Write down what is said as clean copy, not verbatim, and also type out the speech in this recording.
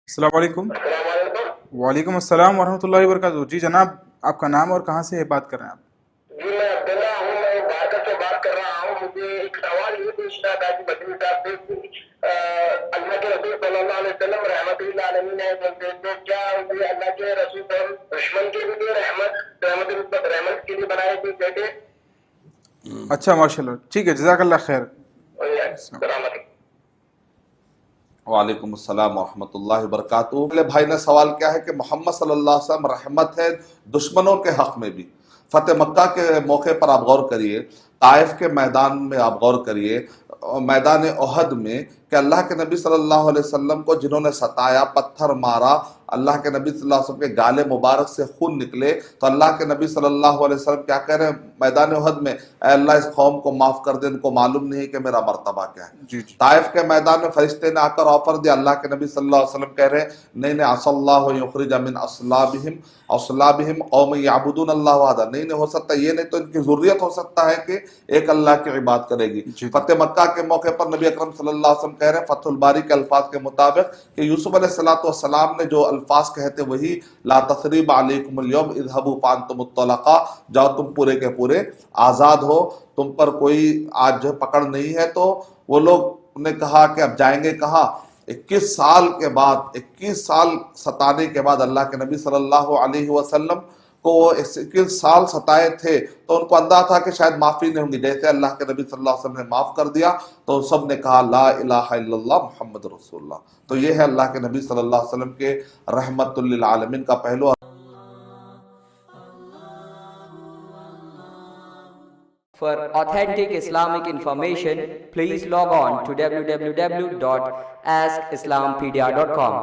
السلام علیکم۔ السلام علیکم۔ وعلیکم السلام ورحمۃ اللہ وبرکاتہ۔ جی جناب، آپ کا نام اور کہاں سے بات کر رہے ہیں آپ؟ جی میں عبداللہ ہوں، میں بارکت سے بات کر رہا ہوں۔ مجھے ایک سوال یہ پوچھنا تھا کہ مدنی صاحب سے اللہ کے رسول صلی اللہ علیہ وسلم رحمۃ العالمین ہے، بولتے تو کیا یہ اللہ کے رسول دشمن کے لیے رحمت کے لیے بنائے تھے کہتے؟ اچھا، ماشاء اللہ، ٹھیک ہے، جزاک اللہ خیر۔ السلام علیکم۔ وعلیکم السلام ورحمۃ اللہ وبرکاتہ۔ پہلے بھائی نے سوال کیا ہے کہ محمد صلی اللہ علیہ وسلم رحمت ہے دشمنوں کے حق میں بھی۔ فتح مکہ کے موقع پر آپ غور کریے، طائف کے میدان میں آپ غور کریے، میدان احد میں، کہ اللہ کے نبی صلی اللہ علیہ وسلم کو جنہوں نے ستایا، پتھر مارا، اللہ کے نبی صلی اللہ علیہ وسلم کے گالے مبارک سے خون نکلے، تو اللہ کے نبی صلی اللہ علیہ وسلم کیا کہہ رہے ہیں میدان احد میں؟ اے اللہ اس قوم کو معاف کر دے، ان کو معلوم نہیں کہ میرا مرتبہ کیا ہے۔ جی طائف کے میدان میں فرشتے نے آ کر آفر دیا، اللہ کے نبی صلی اللہ علیہ وسلم کہہ رہے ہیں نہیں عسى اللہ یخرج من اصلابہم قوم یعبدون اللہ وحدہ، نہیں ہو سکتا، یہ نہیں تو ان کی ذریت ہو سکتا ہے کہ ایک اللہ کی عبادت کرے گی۔ فتح مکہ کے موقع پر نبی اکرم صلی اللہ علیہ وسلم کہہ رہے ہیں فتح الباری کے الفاظ کے مطابق کہ یوسف علیہ السلام نے جو الفاظ کہتے وہی لا تثریب علیکم اليوم اذهبوا فانتم الطلقاء، جاؤ تم پورے کے پورے آزاد ہو، تم پر کوئی آج جو پکڑ نہیں ہے۔ تو وہ لوگ نے کہا کہ اب جائیں گے کہاں؟ 21 سال کے بعد، 21 سال ستانے کے بعد اللہ کے نبی صلی اللہ علیہ وسلم کو وہ 21 سال ستائے تھے، تو ان کو اندازہ تھا کہ شاید معافی نہیں ہوں گی۔ جیسے اللہ کے نبی صلی اللہ علیہ وسلم نے معاف کر دیا تو سب نے کہا لا الہ الا اللہ محمد رسول اللہ۔ تو یہ ہے اللہ کے نبی صلی اللہ علیہ وسلم کے رحمت للعالمین کا پہلو۔ For authentic Islamic information, please log on to www.askislampedia.com.